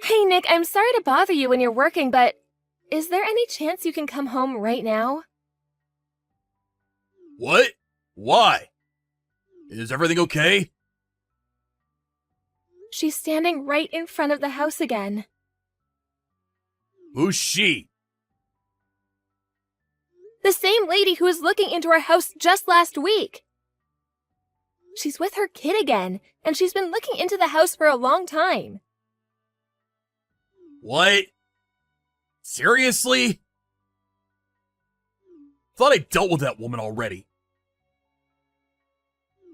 Hey, Nick, I'm sorry to bother you when you're working, but is there any chance you can come home right now? What? Why? Is everything okay? She's standing right in front of the house again. Who's she? The same lady who was looking into our house just last week. She's with her kid again, and she's been looking into the house for a long time. What? Seriously? Thought I dealt with that woman already.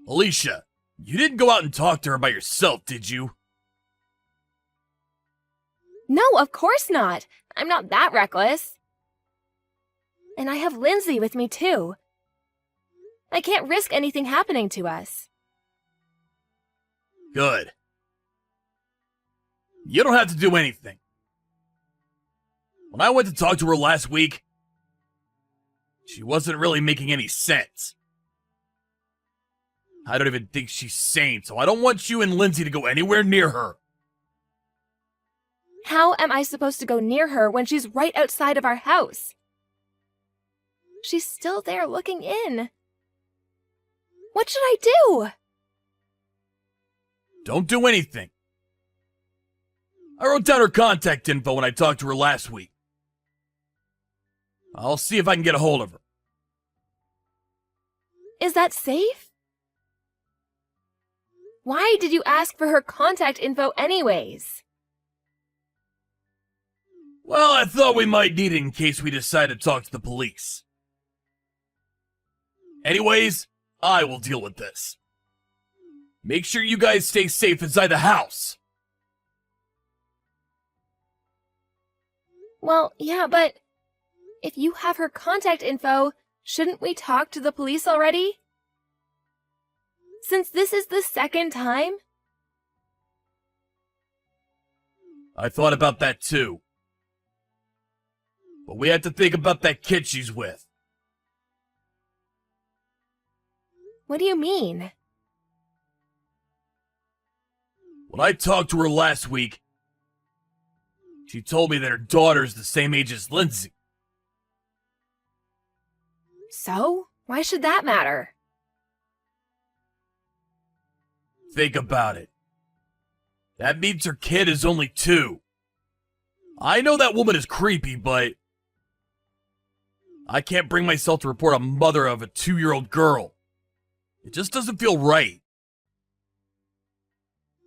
Alicia, you didn't go out and talk to her by yourself, did you? No, of course not. I'm not that reckless. And I have Lindsay with me, too. I can't risk anything happening to us. Good. You don't have to do anything. When I went to talk to her last week, she wasn't really making any sense. I don't even think she's sane, so I don't want you and Lindsay to go anywhere near her. How am I supposed to go near her when she's right outside of our house? She's still there looking in. What should I do? Don't do anything. I wrote down her contact info when I talked to her last week. I'll see if I can get a hold of her. Is that safe? Why did you ask for her contact info anyways? Well, I thought we might need it in case we decide to talk to the police. Anyways, I will deal with this. Make sure you guys stay safe inside the house. Well, yeah, but if you have her contact info, shouldn't we talk to the police already? Since this is the second time? I thought about that too. But we have to think about that kid she's with. What do you mean? When I talked to her last week, she told me that her daughter's the same age as Lindsay. So? Why should that matter? Think about it. That means her kid is only 2. I know that woman is creepy, but I can't bring myself to report a mother of a 2-year-old girl. It just doesn't feel right.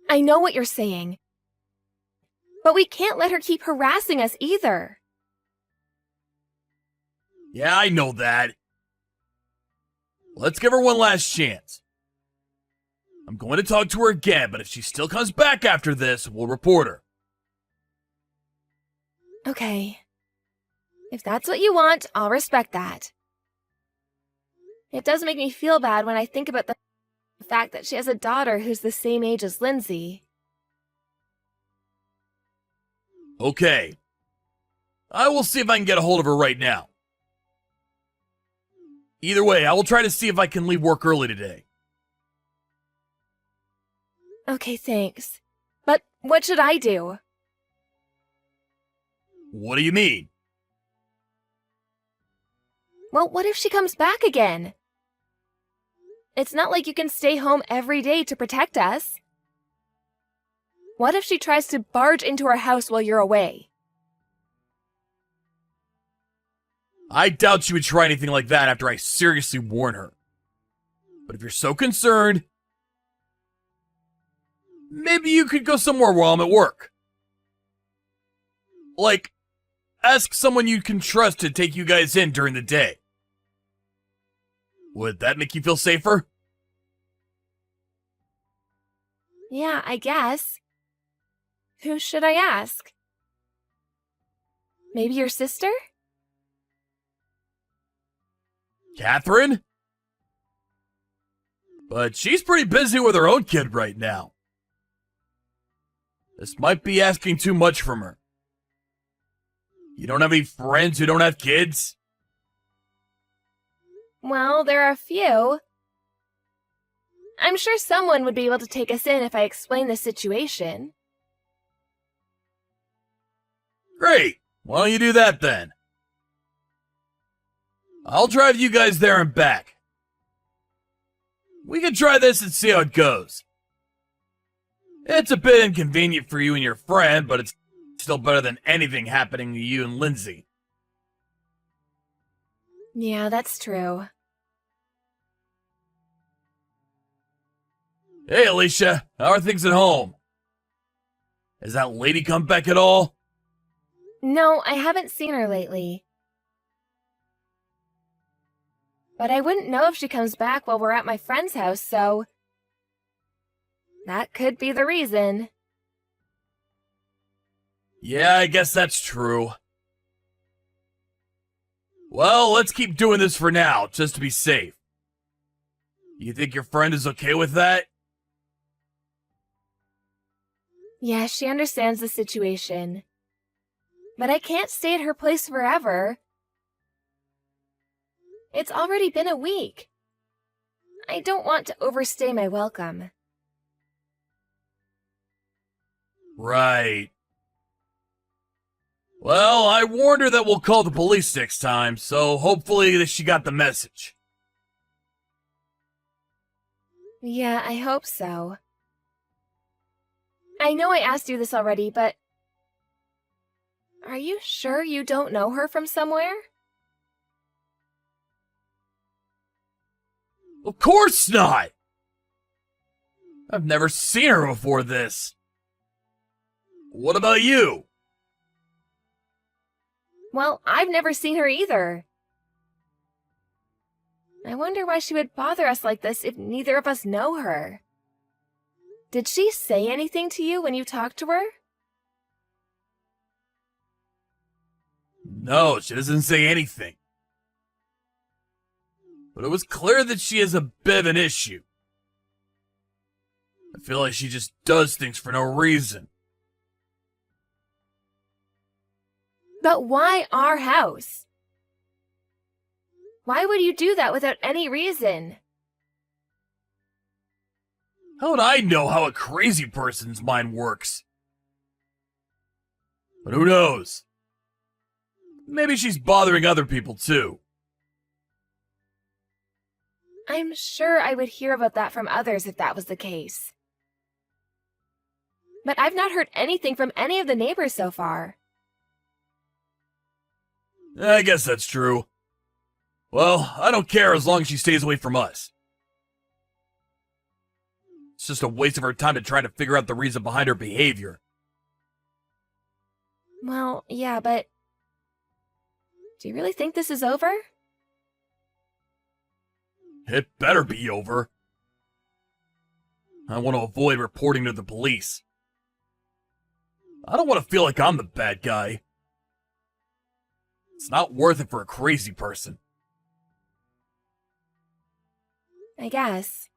I know what you're saying. But we can't let her keep harassing us either. Yeah, I know that. Let's give her one last chance. I'm going to talk to her again, but if she still comes back after this, we'll report her. Okay. If that's what you want, I'll respect that. It does make me feel bad when I think about the fact that she has a daughter who's the same age as Lindsay. Okay. I will see if I can get a hold of her right now. Either way, I will try to see if I can leave work early today. Okay, thanks. But what should I do? What do you mean? Well, what if she comes back again? It's not like you can stay home every day to protect us. What if she tries to barge into our house while you're away? I doubt she would try anything like that after I seriously warn her. But if you're so concerned, maybe you could go somewhere while I'm at work. Like, ask someone you can trust to take you guys in during the day. Would that make you feel safer? Yeah, I guess. Who should I ask? Maybe your sister? Catherine? But she's pretty busy with her own kid right now. This might be asking too much from her. You don't have any friends who don't have kids? Well, there are a few. I'm sure someone would be able to take us in if I explain the situation. Great. Why don't you do that then? I'll drive you guys there and back. We can try this and see how it goes. It's a bit inconvenient for you and your friend, but it's still better than anything happening to you and Lindsay. Yeah, that's true. Hey, Alicia, how are things at home? Has that lady come back at all? No, I haven't seen her lately. But I wouldn't know if she comes back while we're at my friend's house, so that could be the reason. Yeah, I guess that's true. Well, let's keep doing this for now, just to be safe. You think your friend is okay with that? Yeah, she understands the situation. But I can't stay at her place forever. It's already been a week. I don't want to overstay my welcome. Right. Well, I warned her that we'll call the police next time, so hopefully that she got the message. Yeah, I hope so. I know I asked you this already, but are you sure you don't know her from somewhere? Of course not! I've never seen her before this. What about you? Well, I've never seen her either. I wonder why she would bother us like this if neither of us know her. Did she say anything to you when you talked to her? No, she doesn't say anything. But it was clear that she has a bit of an issue. I feel like she just does things for no reason. But why our house? Why would you do that without any reason? How would I know how a crazy person's mind works? But who knows? Maybe she's bothering other people too. I'm sure I would hear about that from others if that was the case. But I've not heard anything from any of the neighbors so far. I guess that's true. Well, I don't care as long as she stays away from us. It's just a waste of her time to try to figure out the reason behind her behavior. Well, yeah, but do you really think this is over? It better be over. I want to avoid reporting to the police. I don't want to feel like I'm the bad guy. It's not worth it for a crazy person. I guess.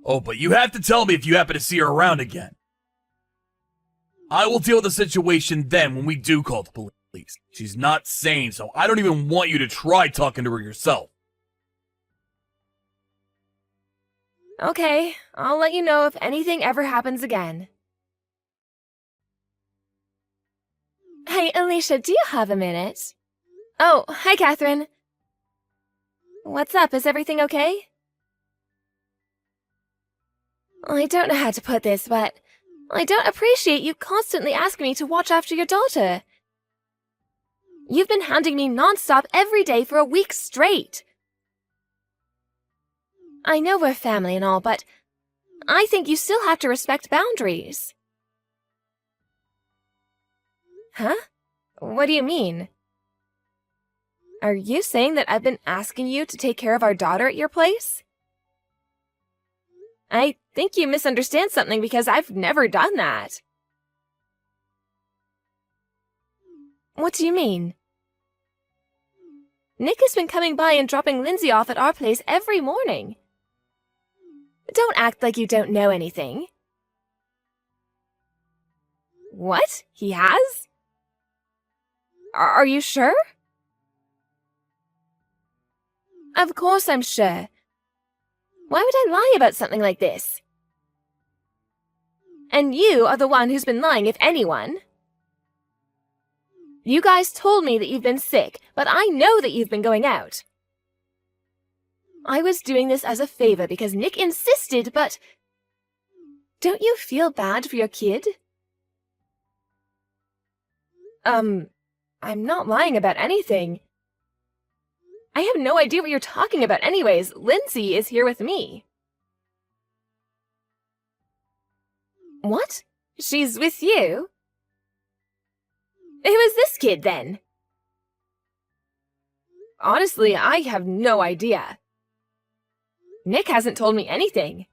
Oh, but you have to tell me if you happen to see her around again. I will deal with the situation then when we do call the police. She's not sane, so I don't even want you to try talking to her yourself. Okay, I'll let you know if anything ever happens again. Hey, Alicia, do you have a minute? Oh, hi, Catherine. What's up? Is everything okay? I don't know how to put this, but I don't appreciate you constantly asking me to watch after your daughter. You've been hounding me nonstop every day for a week straight. I know we're family and all, but I think you still have to respect boundaries. Huh? What do you mean? Are you saying that I've been asking you to take care of our daughter at your place? I think you misunderstand something because I've never done that. What do you mean? Nick has been coming by and dropping Lindsay off at our place every morning. Don't act like you don't know anything. What? He has? Are you sure? Of course I'm sure. Why would I lie about something like this? And you are the one who's been lying, if anyone. You guys told me that you've been sick, but I know that you've been going out. I was doing this as a favor because Nick insisted, but... Don't you feel bad for your kid? I'm not lying about anything. I have no idea what you're talking about anyways. Lindsay is here with me. What? She's with you? Who is this kid, then? Honestly, I have no idea. Nick hasn't told me anything.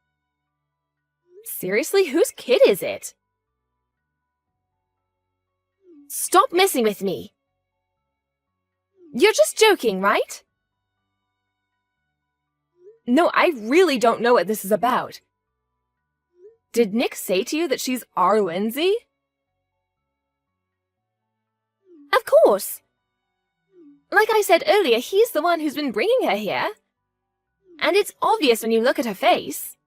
Seriously, whose kid is it? Stop messing with me. You're just joking, right? No, I really don't know what this is about. Did Nick say to you that she's our Lindsay? Of course. Like I said earlier, he's the one who's been bringing her here. And it's obvious when you look at her face.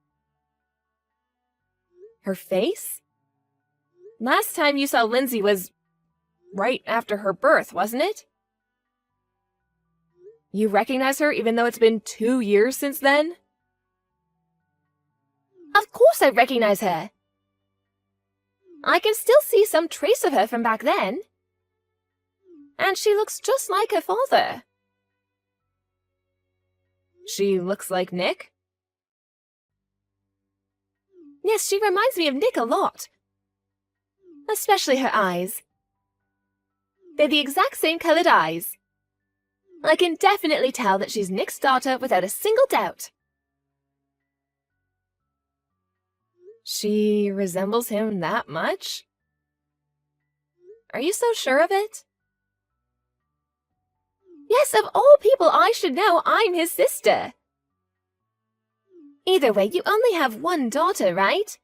Her face? Last time you saw Lindsay was right after her birth, wasn't it? You recognize her even though it's been 2 years since then? Of course I recognize her. I can still see some trace of her from back then. And she looks just like her father. She looks like Nick? Yes, she reminds me of Nick a lot. Especially her eyes. They're the exact same colored eyes. I can definitely tell that she's Nick's daughter without a single doubt. She resembles him that much? Are you so sure of it? Yes, of all people I should know, I'm his sister. Either way, you only have one daughter, right?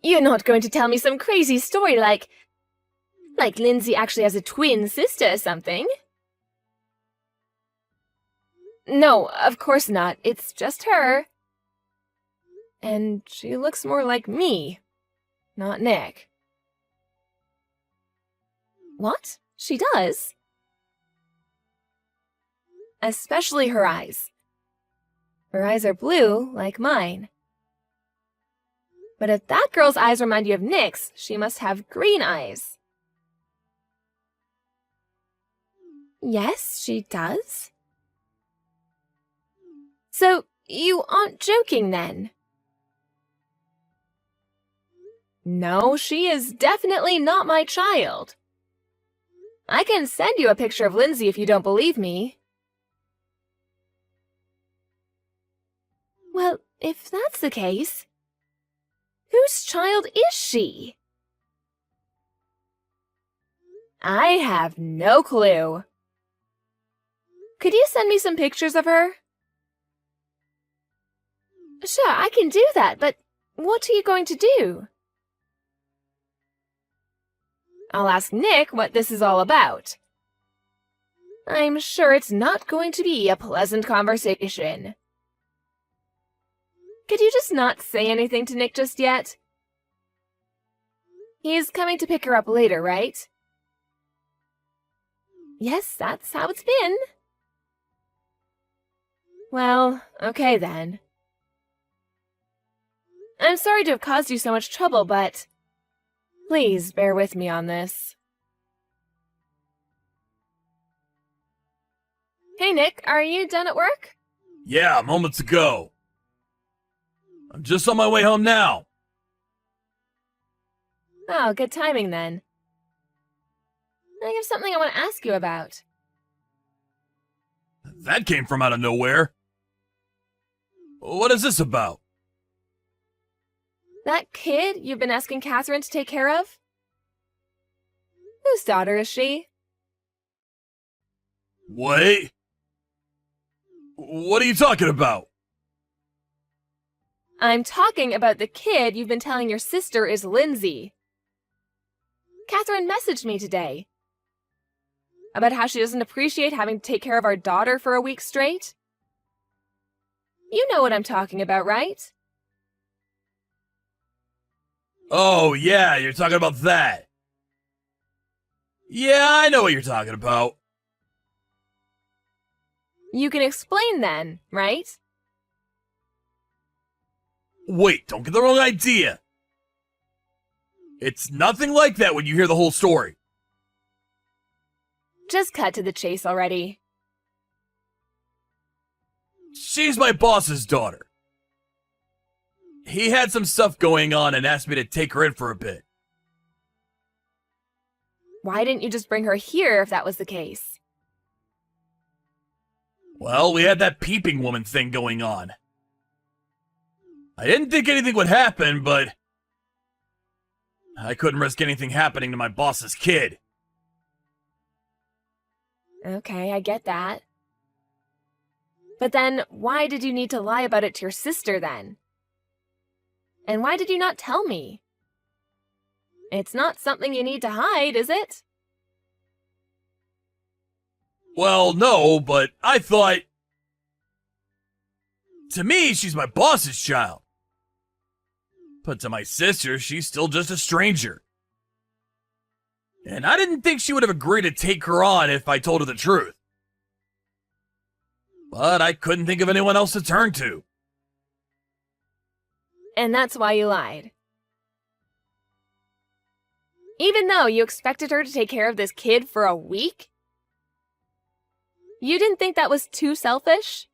You're not going to tell me some crazy story like Lindsay actually has a twin sister or something. No, of course not. It's just her. And she looks more like me, not Nick. What? She does? Especially her eyes. Her eyes are blue, like mine. But if that girl's eyes remind you of Nick's, she must have green eyes. Yes, she does. So, you aren't joking then? No, she is definitely not my child. I can send you a picture of Lindsay if you don't believe me. Well, if that's the case, whose child is she? I have no clue. Could you send me some pictures of her? Sure, I can do that, but what are you going to do? I'll ask Nick what this is all about. I'm sure it's not going to be a pleasant conversation. Could you just not say anything to Nick just yet? He's coming to pick her up later, right? Yes, that's how it's been. Well, okay then. I'm sorry to have caused you so much trouble, but please bear with me on this. Hey Nick, are you done at work? Yeah, moments ago. I'm just on my way home now. Oh, good timing then. I have something I want to ask you about. That came from out of nowhere. What is this about? That kid you've been asking Catherine to take care of? Whose daughter is she? Wait. What are you talking about? I'm talking about the kid you've been telling your sister is Lindsay. Catherine messaged me today about how she doesn't appreciate having to take care of our daughter for a week straight. You know what I'm talking about, right? Oh, yeah, you're talking about that. Yeah, I know what you're talking about. You can explain then, right? Wait, don't get the wrong idea. It's nothing like that when you hear the whole story. Just cut to the chase already. She's my boss's daughter. He had some stuff going on and asked me to take her in for a bit. Why didn't you just bring her here if that was the case? Well, we had that peeping woman thing going on. I didn't think anything would happen, but I couldn't risk anything happening to my boss's kid. Okay, I get that. But then, why did you need to lie about it to your sister then? And why did you not tell me? It's not something you need to hide, is it? Well, no, but I thought... To me, she's my boss's child. But to my sister, she's still just a stranger. And I didn't think she would have agreed to take her on if I told her the truth. But I couldn't think of anyone else to turn to. And that's why you lied. Even though you expected her to take care of this kid for a week? You didn't think that was too selfish?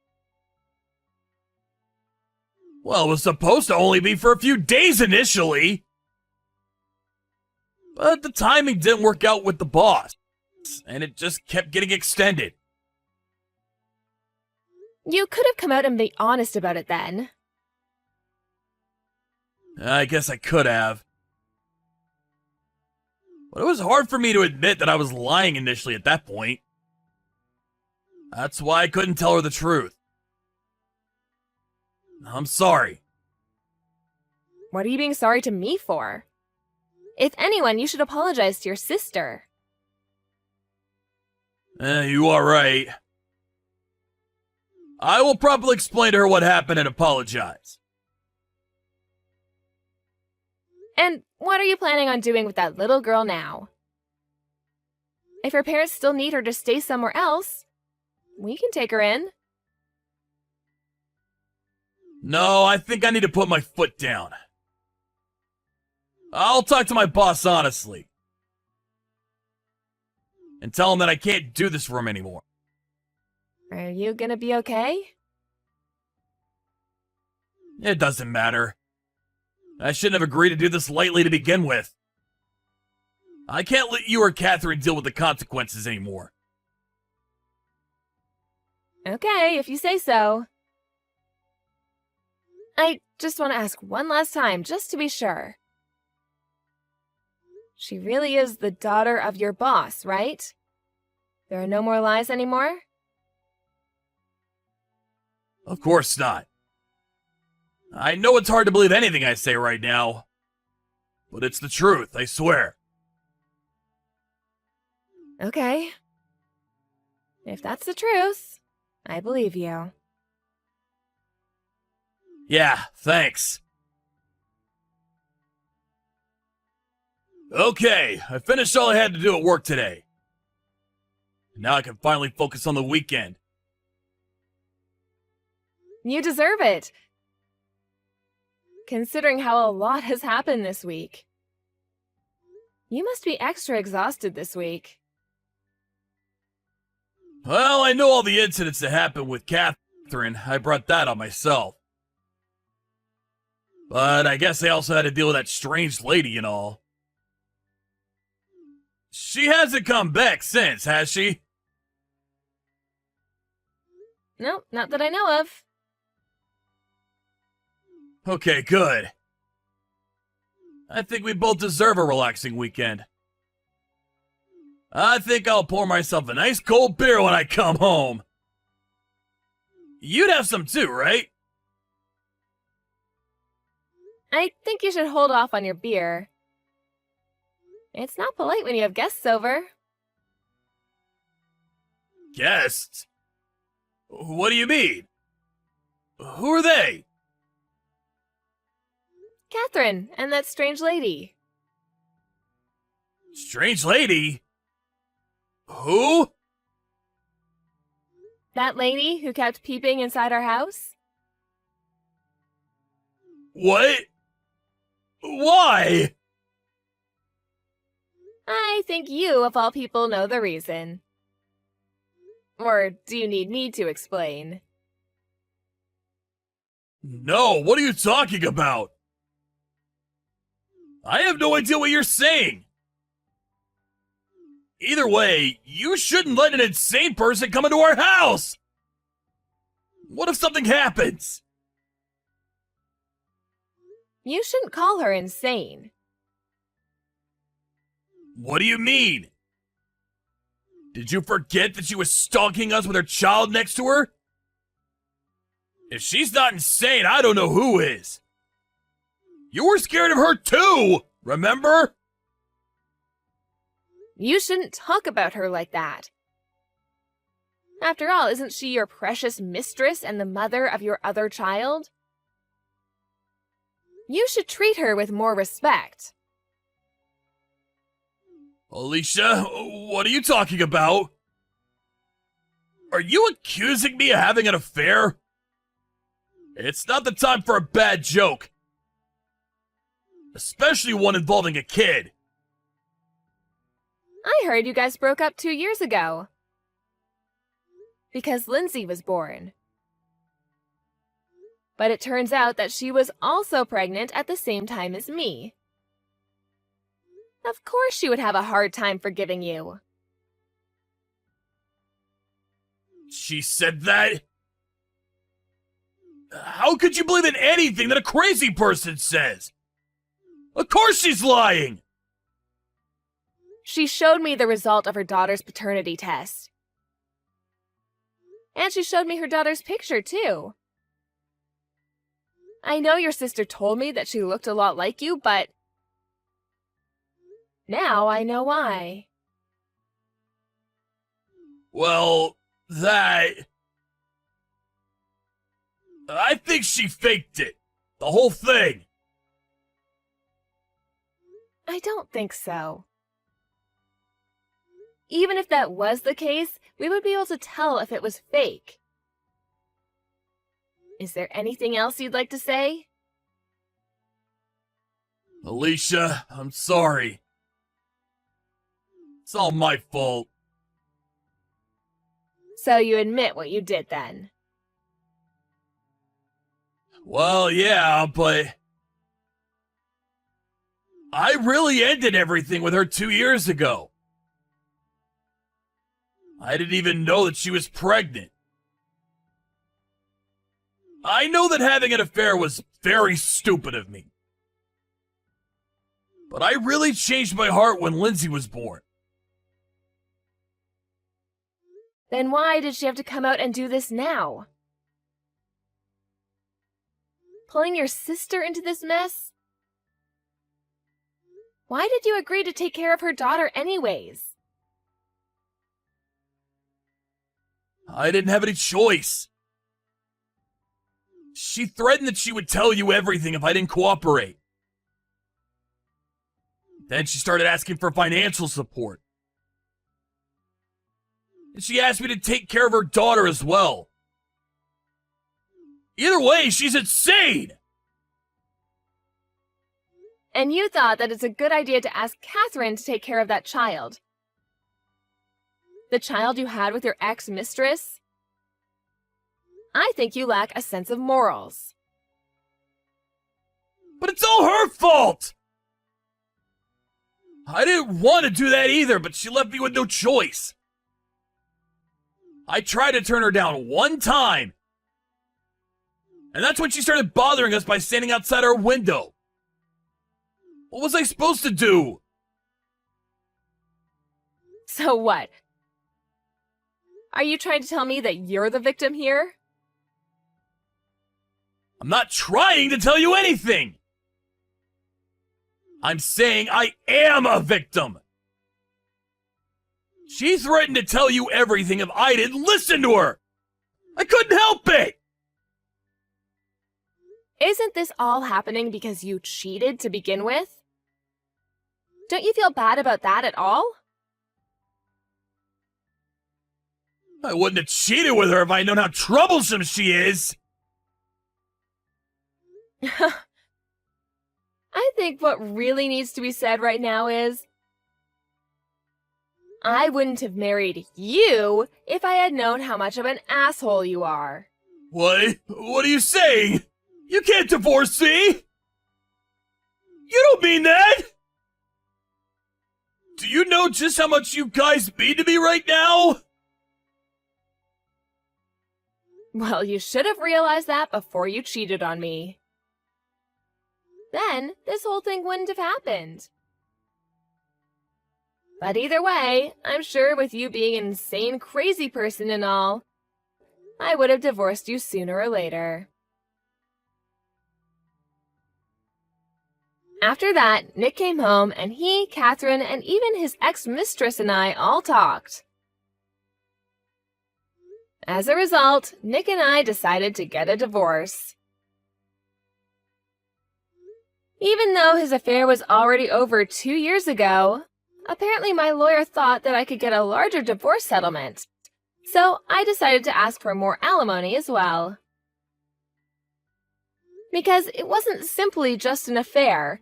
Well, it was supposed to only be for a few days initially. But the timing didn't work out with the boss, and it just kept getting extended. You could have come out and be honest about it then. I guess I could have. But it was hard for me to admit that I was lying initially at that point. That's why I couldn't tell her the truth. I'm sorry. What are you being sorry to me for? If anyone, you should apologize to your sister. You are right. I will probably explain to her what happened and apologize. And what are you planning on doing with that little girl now? If her parents still need her to stay somewhere else, we can take her in. No, I think I need to put my foot down. I'll talk to my boss honestly. And tell him that I can't do this for him anymore. Are you gonna be okay? It doesn't matter. I shouldn't have agreed to do this lightly to begin with. I can't let you or Catherine deal with the consequences anymore. Okay, if you say so. I just want to ask one last time, just to be sure. She really is the daughter of your boss, right? There are no more lies anymore? Of course not. I know it's hard to believe anything I say right now, but it's the truth, I swear. Okay. If that's the truth, I believe you. Yeah, thanks. Okay, I finished all I had to do at work today. Now I can finally focus on the weekend. You deserve it. Considering how a lot has happened this week. You must be extra exhausted this week. Well, I know all the incidents that happened with Catherine. I brought that on myself. But I guess I also had to deal with that strange lady and all. She hasn't come back since, has she? No, not that I know of. Okay, good. I think we both deserve a relaxing weekend. I think I'll pour myself a nice cold beer when I come home. You'd have some too, right? I think you should hold off on your beer. It's not polite when you have guests over. Guests? What do you mean? Who are they? Catherine and that strange lady. Strange lady? Who? That lady who kept peeping inside our house? What? Why? I think you, of all people, know the reason. Or do you need me to explain? No, what are you talking about? I have no idea what you're saying. Either way, you shouldn't let an insane person come into our house! What if something happens? You shouldn't call her insane. What do you mean? Did you forget that she was stalking us with her child next to her? If she's not insane, I don't know who is. You were scared of her too, remember? You shouldn't talk about her like that. After all, isn't she your precious mistress and the mother of your other child? You should treat her with more respect. Alicia, what are you talking about? Are you accusing me of having an affair? It's not the time for a bad joke. Especially one involving a kid. I heard you guys broke up 2 years ago. Because Lindsay was born. But it turns out that she was also pregnant at the same time as me. Of course she would have a hard time forgiving you. She said that? How could you believe in anything that a crazy person says? Of course she's lying! She showed me the result of her daughter's paternity test. And she showed me her daughter's picture, too. I know your sister told me that she looked a lot like you, but now I know why. Well, I think she faked it. The whole thing. I don't think so. Even if that was the case, we would be able to tell if it was fake. Is there anything else you'd like to say? Alicia, I'm sorry. It's all my fault. So you admit what you did then? Well, yeah, but I really ended everything with her 2 years ago. I didn't even know that she was pregnant. I know that having an affair was very stupid of me. But I really changed my heart when Lindsay was born. Then why did she have to come out and do this now? Pulling your sister into this mess? Why did you agree to take care of her daughter anyways? I didn't have any choice. She threatened that she would tell you everything if I didn't cooperate. Then she started asking for financial support. And she asked me to take care of her daughter as well. Either way, she's insane! And you thought that it's a good idea to ask Catherine to take care of that child. The child you had with your ex-mistress? I think you lack a sense of morals. But it's all her fault! I didn't want to do that either, but she left me with no choice. I tried to turn her down one time. And that's when she started bothering us by standing outside our window. What was I supposed to do? So what? Are you trying to tell me that you're the victim here? I'm not trying to tell you anything. I'm saying I am a victim. She threatened to tell you everything if I didn't listen to her. I couldn't help it. Isn't this all happening because you cheated to begin with? Don't you feel bad about that at all? I wouldn't have cheated with her if I'd known how troublesome she is. I think what really needs to be said right now is, I wouldn't have married you if I had known how much of an asshole you are. What? What are you saying? You can't divorce me! You don't mean that! Do you know just how much you guys mean to me right now? Well, you should have realized that before you cheated on me. Then, this whole thing wouldn't have happened. But either way, I'm sure with you being an insane, crazy person and all, I would have divorced you sooner or later. After that, Nick came home and he, Catherine, and even his ex-mistress and I all talked. As a result, Nick and I decided to get a divorce. Even though his affair was already over 2 years ago, apparently my lawyer thought that I could get a larger divorce settlement, so I decided to ask for more alimony as well. Because it wasn't simply just an affair,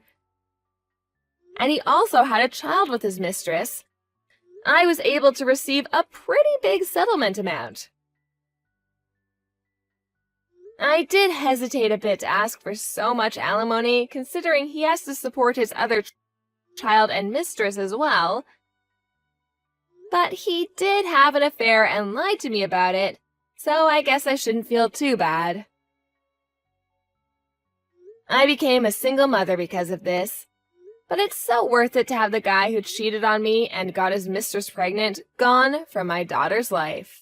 and he also had a child with his mistress, I was able to receive a pretty big settlement amount. I did hesitate a bit to ask for so much alimony, considering he has to support his other child and mistress as well. But he did have an affair and lied to me about it, so I guess I shouldn't feel too bad. I became a single mother because of this, but it's so worth it to have the guy who cheated on me and got his mistress pregnant gone from my daughter's life.